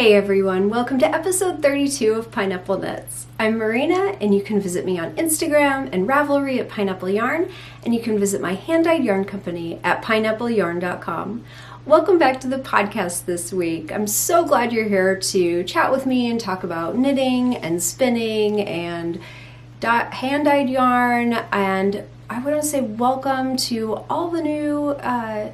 Hey everyone, welcome to episode 32 of Pineapple Knits. I'm Marina, and you can visit me on Instagram and Ravelry at Pineapple Yarn, and you can visit my hand-dyed yarn company at pineappleyarn.com. Welcome back to the podcast this week. I'm so glad you're here to chat with me and talk about knitting and spinning and hand-dyed yarn, and I want to say welcome to all the new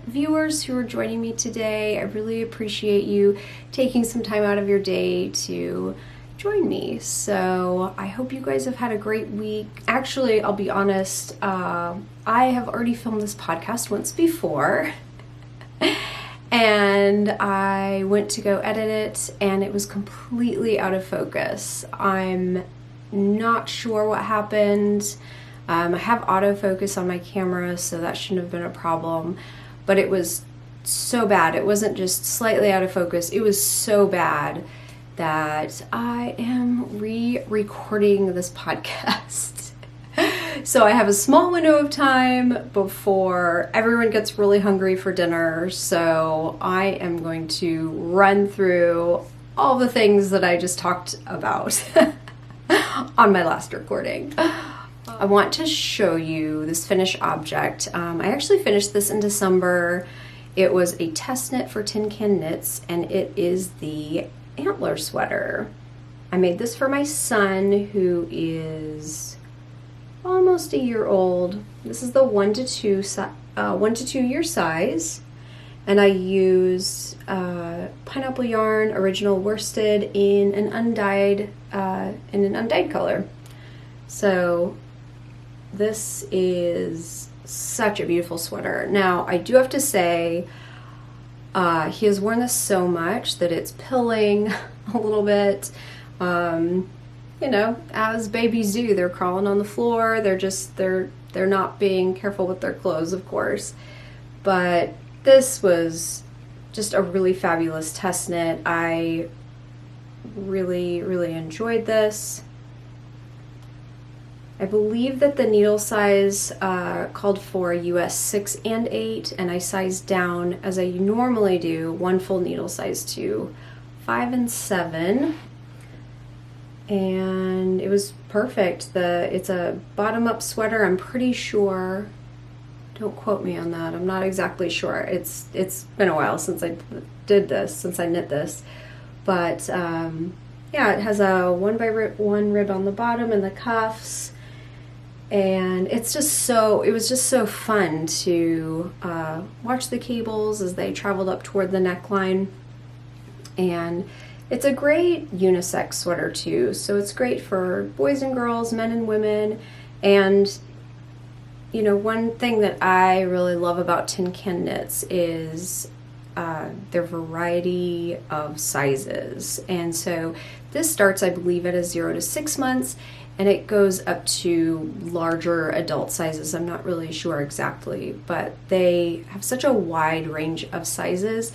viewers who are joining me today. I really appreciate you taking some time out of your day to join me. So I hope you guys have had a great week. Actually, I'll be honest, I have already filmed this podcast once before and I went to go edit it and it was completely out of focus. I'm not sure what happened. I have autofocus on my camera, so that shouldn't have been a problem, but it was so bad. It wasn't just slightly out of focus. It was so bad that I am re-recording this podcast. So I have a small window of time before everyone gets really hungry for dinner, so I am going to run through all the things that I just talked about on my last recording. I want to show you this finished object. I actually finished this in December. It was a test knit for Tin Can Knits, and it is the Antler sweater. I made this for my son, who is almost a year old. This is the 1 to 2 year size, and I use pineapple yarn, original worsted in an undyed color. So this is such a beautiful sweater. Now, I do have to say, he has worn this so much that it's pilling a little bit. You know, as babies do, they're crawling on the floor. They're not being careful with their clothes, of course. But this was just a really fabulous test knit. I really, really enjoyed this. I believe that the needle size called for US 6 and 8, and I sized down, as I normally do, one full needle size to 5 and 7, and it was perfect. It's a bottom-up sweater, I'm pretty sure. Don't quote me on that, I'm not exactly sure. It's been a while since I knit this, but yeah, it has a 1x1 rib on the bottom and the cuffs. And it was just so fun to watch the cables as they traveled up toward the neckline. And it's a great unisex sweater too, so it's great for boys and girls, men and women. And you know, one thing that I really love about Tin Can Knits is their variety of sizes. And so this starts, I believe, at a 0 to 6 months, and it goes up to larger adult sizes. I'm not really sure exactly, but they have such a wide range of sizes.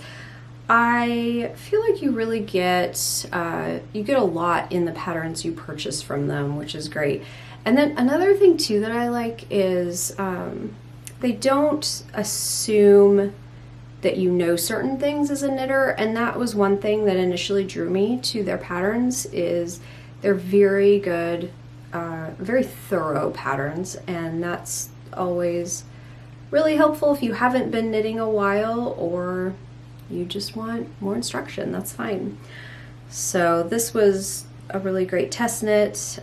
I feel like you really get a lot in the patterns you purchase from them, which is great. And then another thing too that I like is they don't assume that you know certain things as a knitter, and that was one thing that initially drew me to their patterns. Is they're very good, very thorough patterns, and that's always really helpful if you haven't been knitting a while or you just want more instruction. That's fine. So this was a really great test knit.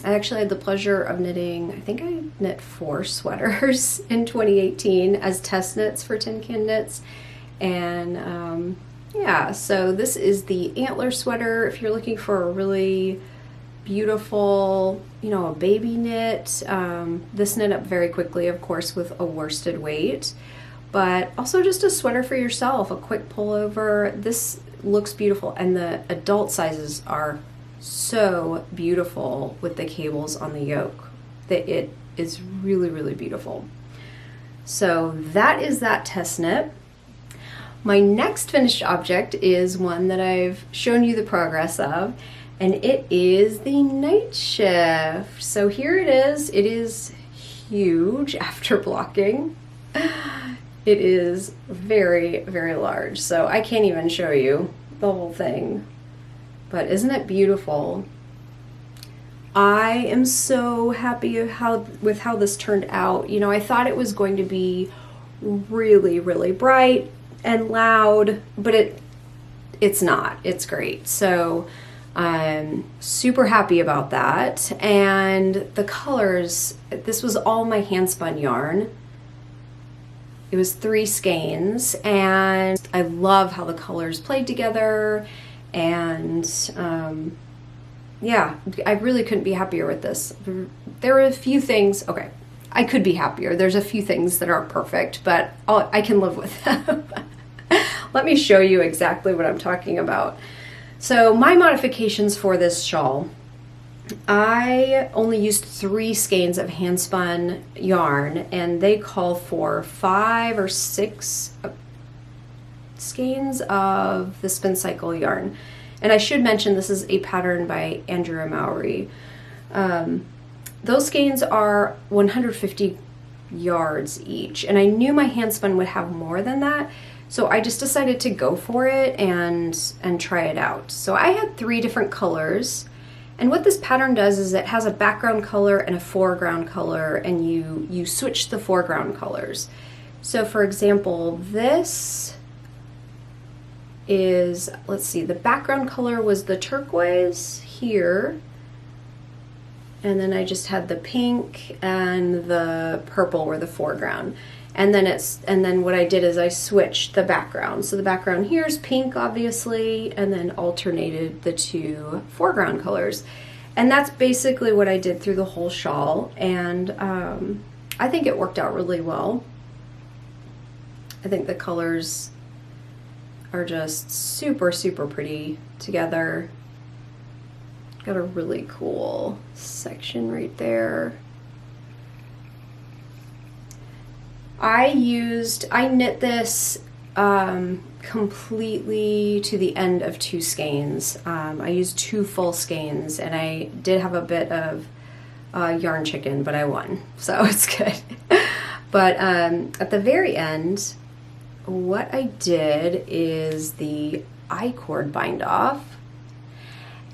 I actually had the pleasure of knitting, I think I knit 4 sweaters in 2018 as test knits for Tin Can Knits. And yeah, so this is the Antler sweater. If you're looking for a really beautiful, you know, a baby knit, this knit up very quickly, of course, with a worsted weight, but also just a sweater for yourself, a quick pullover. This looks beautiful, and the adult sizes are so beautiful with the cables on the yoke. That it is really, really beautiful. So that is that test knit. My next finished object is one that I've shown you the progress of, and it is the Nightshift. So here it is. It is huge after blocking. It is very, very large. So I can't even show you the whole thing. But isn't it beautiful? I am so happy with how this turned out. You know, I thought it was going to be really, really bright and loud, but it's not. It's great. So I'm super happy about that. And the colors, this was all my handspun yarn. It was 3 skeins, and I love how the colors played together. And yeah, I really couldn't be happier with this. There were a few things, okay, I could be happier. There's a few things that aren't perfect, but I can live with them. Let me show you exactly what I'm talking about. So my modifications for this shawl, I only used 3 skeins of handspun yarn, and they call for 5 or 6 skeins of the spin cycle yarn. And I should mention this is a pattern by Andrea Mowry. Those skeins are 150 yards each, and I knew my handspun would have more than that, so I just decided to go for it and try it out. So I had 3 different colors, and what this pattern does is it has a background color and a foreground color, and you switch the foreground colors. So for example, this is, let's see, the background color was the turquoise here, and then I just had the pink and the purple were the foreground. And then what I did is I switched the background. So the background here is pink, obviously, and then alternated the 2 foreground colors. And that's basically what I did through the whole shawl, and I think it worked out really well. I think the colors are just super, super pretty together. Got a really cool section right there. I knit this completely to the end of 2 skeins. I used 2 full skeins, and I did have a bit of yarn chicken, but I won, so it's good. But at the very end, what I did is the I-cord bind off.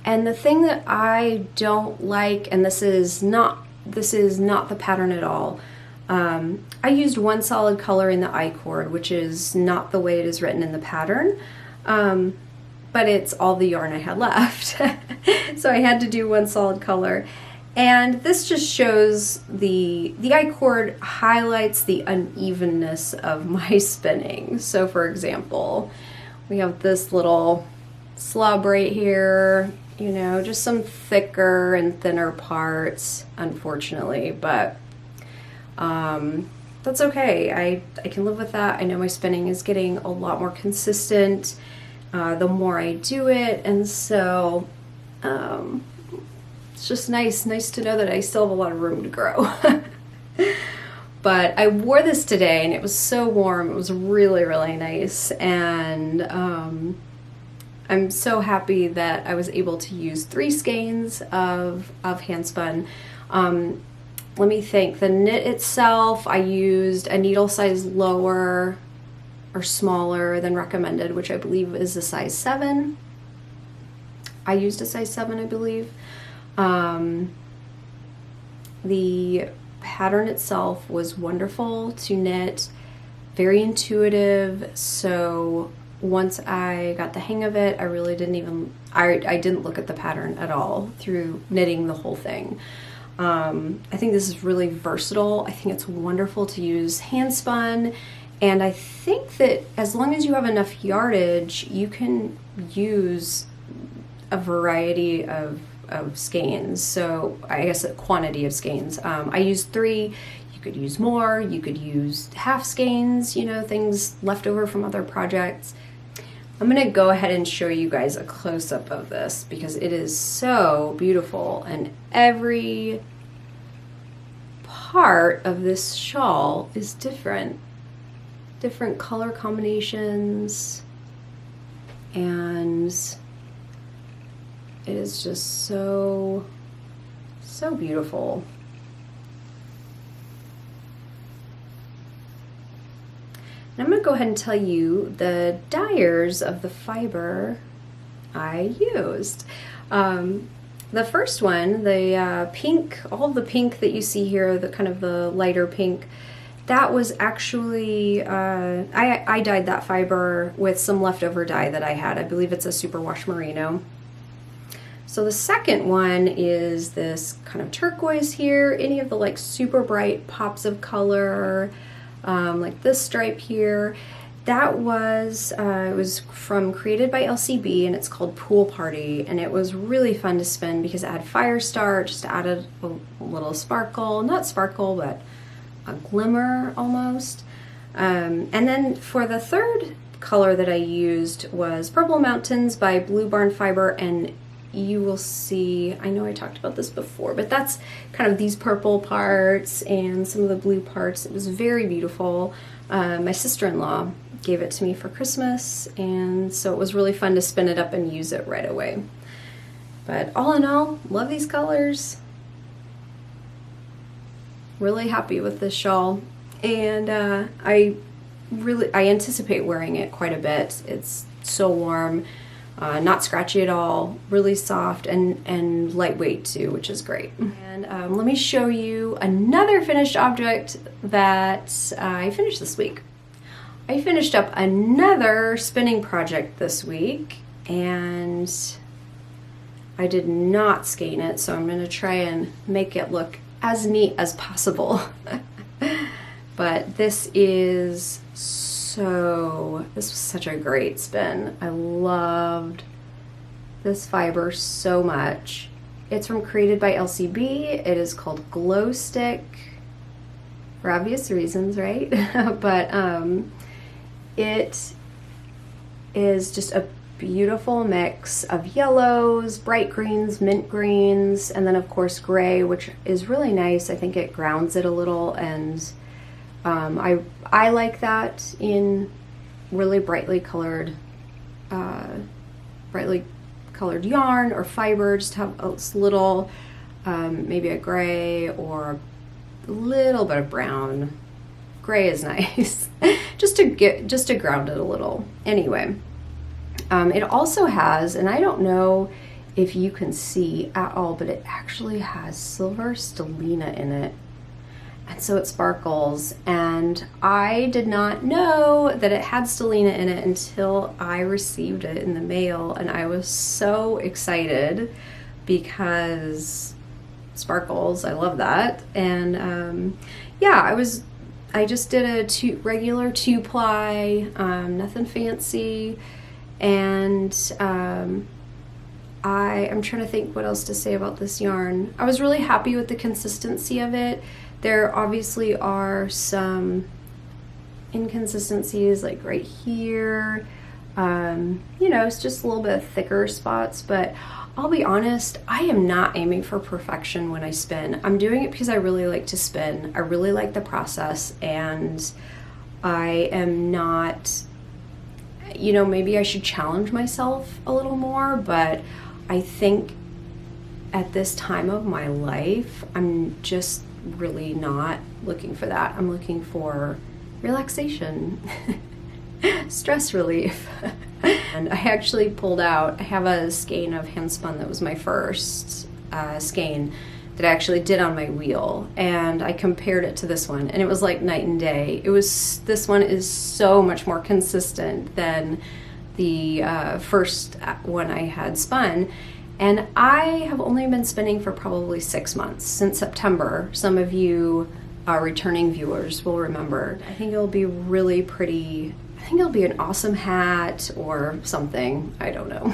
And the thing that I don't like, and this is not the pattern at all, I used 1 solid color in the I-cord, which is not the way it is written in the pattern, but it's all the yarn I had left. So I had to do 1 solid color. And this just shows the I-cord highlights the unevenness of my spinning. So for example, we have this little slub right here, you know, just some thicker and thinner parts, unfortunately, but that's okay. I can live with that. I know my spinning is getting a lot more consistent the more I do it, and so it's just nice to know that I still have a lot of room to grow. But I wore this today, and it was so warm. It was really, really nice, and I'm so happy that I was able to use 3 skeins of handspun. Let me think. The knit itself, I used a needle size lower or smaller than recommended, which I believe is a size 7. I used a size 7, I believe. The pattern itself was wonderful to knit, very intuitive, so once I got the hang of it, I really I didn't look at the pattern at all through knitting the whole thing. I think this is really versatile. I think it's wonderful to use handspun, and I think that as long as you have enough yardage, you can use a variety of skeins. So I guess a quantity of skeins. I used 3. You could use more. You could use half skeins, you know, things left over from other projects. I'm gonna go ahead and show you guys a close-up of this because it is so beautiful, and every part of this shawl is different color combinations, and it is just so beautiful. And I'm going to go ahead and tell you the dyers of the fiber I used. The first one, the pink, all of the pink that you see here, the kind of the lighter pink, that was actually, I dyed that fiber with some leftover dye that I had. I believe it's a superwash merino. So the second one is this kind of turquoise here, any of the like super bright pops of color, like this stripe here. That was, it was created by LCB, and it's called Pool Party, and it was really fun to spin because it had fire start, just added a little sparkle, not sparkle, but a glimmer almost. And then for the third color that I used was Purple Mountains by Blue Barn Fiber, and you will see, I know I talked about this before, but that's kind of these purple parts and some of the blue parts. It was very beautiful. My sister-in-law gave it to me for Christmas, and so it was really fun to spin it up and use it right away. But all in all, love these colors. Really happy with this shawl, and I anticipate wearing it quite a bit. It's so warm, not scratchy at all, really soft and lightweight too, which is great. And let me show you another finished object that I finished this week. I finished up another spinning project this week, and I did not skein it, so I'm going to try and make it look as neat as possible. But this was such a great spin. I loved this fiber so much. It's created by LCB. It is called Glow Stick, for obvious reasons, right? But it is just a beautiful mix of yellows, bright greens, mint greens, and then of course gray, which is really nice. I think it grounds it a little, and I like that in really brightly colored yarn or fiber. Just have a little, maybe a gray or a little bit of brown. Gray is nice, just to ground it a little. Anyway, it also has, and I don't know if you can see at all, but it actually has silver stellina in it. And so it sparkles, and I did not know that it had stellina in it until I received it in the mail, and I was so excited because sparkles, I love that. And yeah, I just did a regular 2-ply, nothing fancy, and I'm trying to think what else to say about this yarn. I was really happy with the consistency of it. There obviously are some inconsistencies, like right here. You know, it's just a little bit thicker spots, but I'll be honest, I am not aiming for perfection when I spin. I'm doing it because I really like to spin. I really like the process, and I am not, you know, maybe I should challenge myself a little more, but I think at this time of my life, I'm just really not looking for that. I'm looking for relaxation, stress relief. And I actually pulled out, I have a skein of Handspun that was my first skein that I actually did on my wheel, and I compared it to this one, and it was like night and day. This one is so much more consistent than the first one I had spun. And I have only been spinning for probably 6 months, since September. Some of you returning viewers will remember. I think it'll be really pretty. I think it'll be an awesome hat or something. I don't know.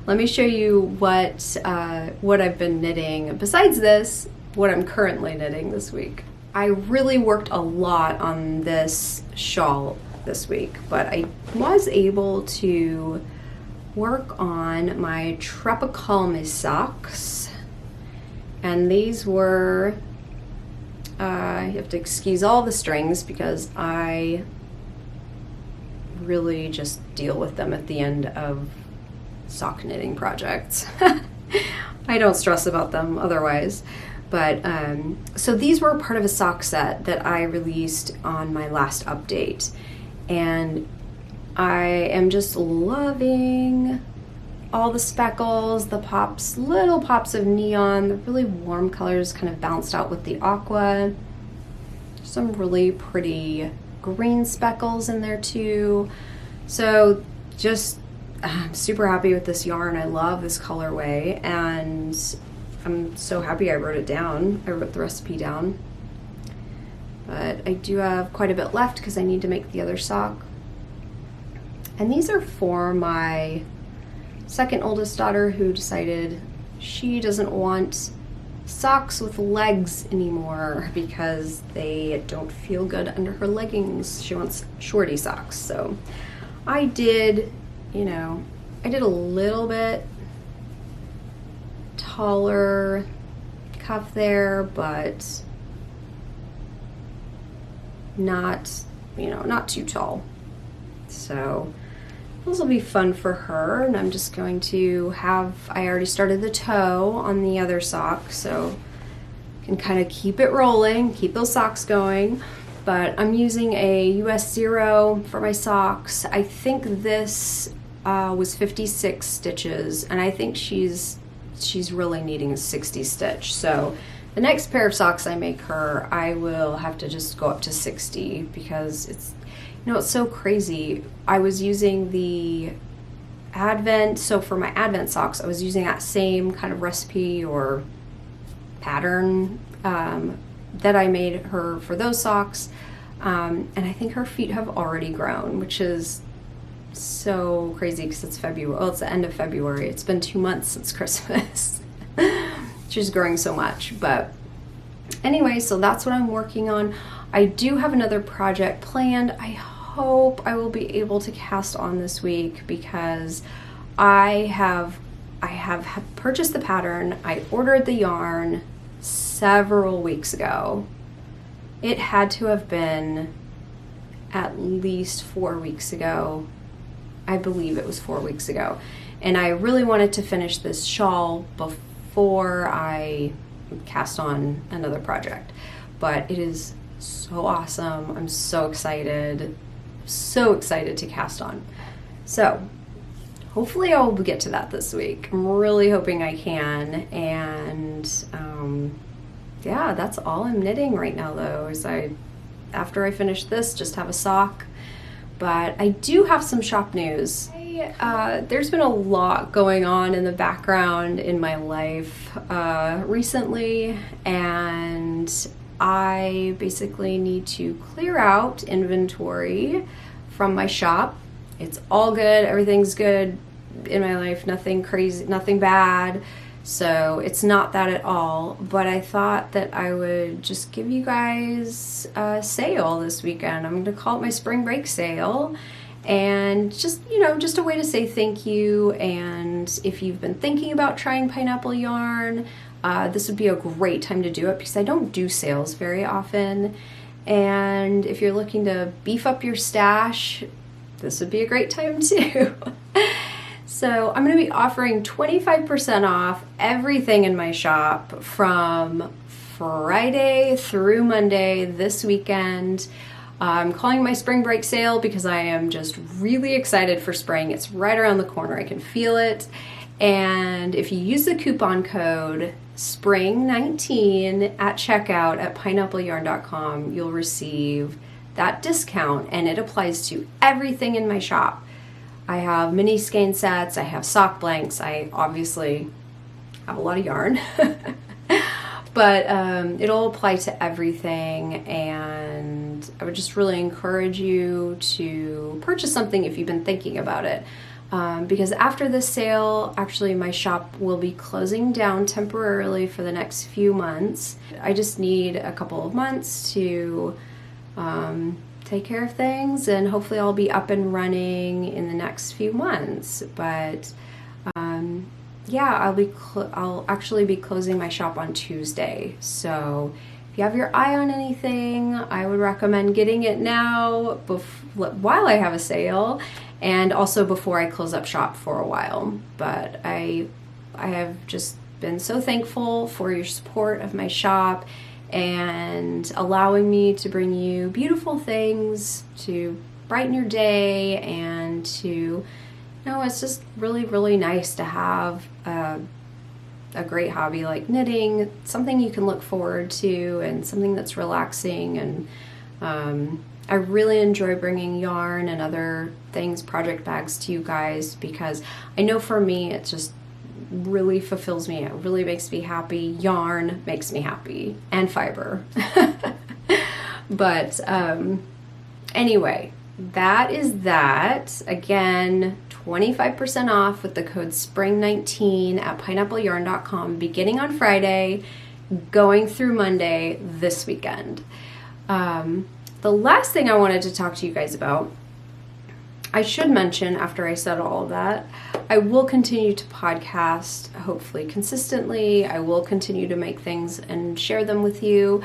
Let me show you what I've been knitting. Besides this, what I'm currently knitting this week. I really worked a lot on this shawl this week, but I was able to work on my Tropi-Call Me Socks, and these were, you have to excuse all the strings because I really just deal with them at the end of sock knitting projects. I don't stress about them otherwise. But so these were part of a sock set that I released on my last update, and I am just loving all the speckles, the pops, little pops of neon, the really warm colors kind of balanced out with the aqua. Some really pretty green speckles in there too. So just I'm super happy with this yarn. I love this colorway, and I'm so happy I wrote it down. I wrote the recipe down. But I do have quite a bit left because I need to make the other sock. And these are for my second oldest daughter, who decided she doesn't want socks with legs anymore because they don't feel good under her leggings. She wants shorty socks. So I did, you know, I did a little bit taller cuff there, but not, you know, not too tall. So this will be fun for her, and I'm just going to have, I already started the toe on the other sock, so can kind of keep it rolling, keep those socks going. But I'm using a US 0 for my socks. I think this was 56 stitches, and I think she's really needing a 60 stitch. So the next pair of socks I make her, I will have to just go up to 60 because it's, you know, it's so crazy. I was using the Advent, so for my Advent socks, I was using that same kind of recipe or pattern that I made her for those socks. And I think her feet have already grown, which is so crazy because it's February. Well, it's the end of February. It's been 2 months since Christmas. She's growing so much. But anyway, so that's what I'm working on. I do have another project planned. I hope I will be able to cast on this week because I have purchased the pattern. I ordered the yarn several weeks ago. It had to have been at least 4 weeks ago. I believe it was 4 weeks ago. And I really wanted to finish this shawl before I cast on another project. But it is so awesome. I'm so excited to cast on. So hopefully I'll get to that this week. I'm really hoping I can. And yeah, that's all I'm knitting right now though, is after I finish this, just have a sock. But I do have some shop news. There's been a lot going on in the background in my life recently, and I basically need to clear out inventory from my shop. It's all good, everything's good in my life, nothing crazy, nothing bad. So it's not that at all, but I thought that I would just give you guys a sale this weekend. I'm going to call it my spring break sale, and just, you know, just a way to say thank you. And if you've been thinking about trying pineapple yarn, this would be a great time to do it because I don't do sales very often. And if you're looking to beef up your stash, this would be a great time too. So I'm going to be offering 25% off everything in my shop from Friday through Monday this weekend. I'm calling my spring break sale because I am just really excited for spring. It's right around the corner. I can feel it. And if you use the coupon code SPRING19 at checkout at pineappleyarn.com, you'll receive that discount, and it applies to everything in my shop. I have mini skein sets, I have sock blanks, I obviously have a lot of yarn, but it'll apply to everything, and I would just really encourage you to purchase something if you've been thinking about it. Because after this sale, actually my shop will be closing down temporarily for the next few months. I just need a couple of months to take care of things, and hopefully I'll be up and running in the next few months. But yeah, I'll actually be closing my shop on Tuesday. So if you have your eye on anything, I would recommend getting it now while I have a sale, and also before I close up shop for a while. But I have just been so thankful for your support of my shop and allowing me to bring you beautiful things to brighten your day and to, it's just really, really nice to have a great hobby like knitting, something you can look forward to and something that's relaxing. And I really enjoy bringing yarn and other things, project bags, to you guys, because I know for me it just really fulfills me. It really makes me happy. Yarn makes me happy, and fiber. But anyway, that is that. Again, 25% off with the code SPRING19 at pineappleyarn.com, beginning on Friday, going through Monday this weekend. The last thing I wanted to talk to you guys about, I should mention after I said all of that, I will continue to podcast, hopefully consistently. I will continue to make things and share them with you.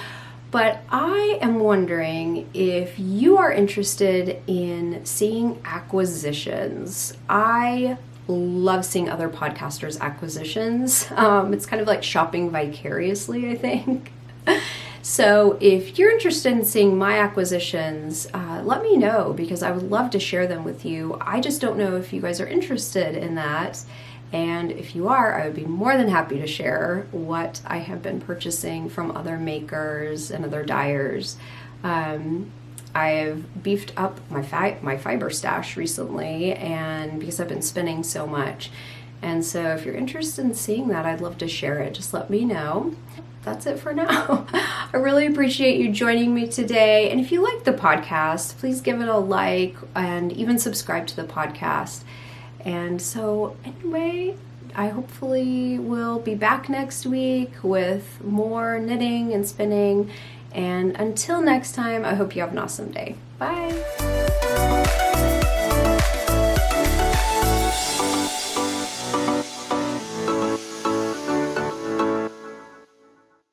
But I am wondering if you are interested in seeing acquisitions. I love seeing other podcasters' acquisitions. It's kind of like shopping vicariously, I think. So if you're interested in seeing my acquisitions, let me know, because I would love to share them with you. I just don't know if you guys are interested in that. And if you are, I would be more than happy to share what I have been purchasing from other makers and other dyers. I've beefed up my fiber stash recently, and because I've been spinning so much. And so if you're interested in seeing that, I'd love to share it. Just let me know. That's it for now. I really appreciate you joining me today. And if you like the podcast, please give it a like and even subscribe to the podcast. And so anyway, I hopefully will be back next week with more knitting and spinning. And until next time, I hope you have an awesome day. Bye.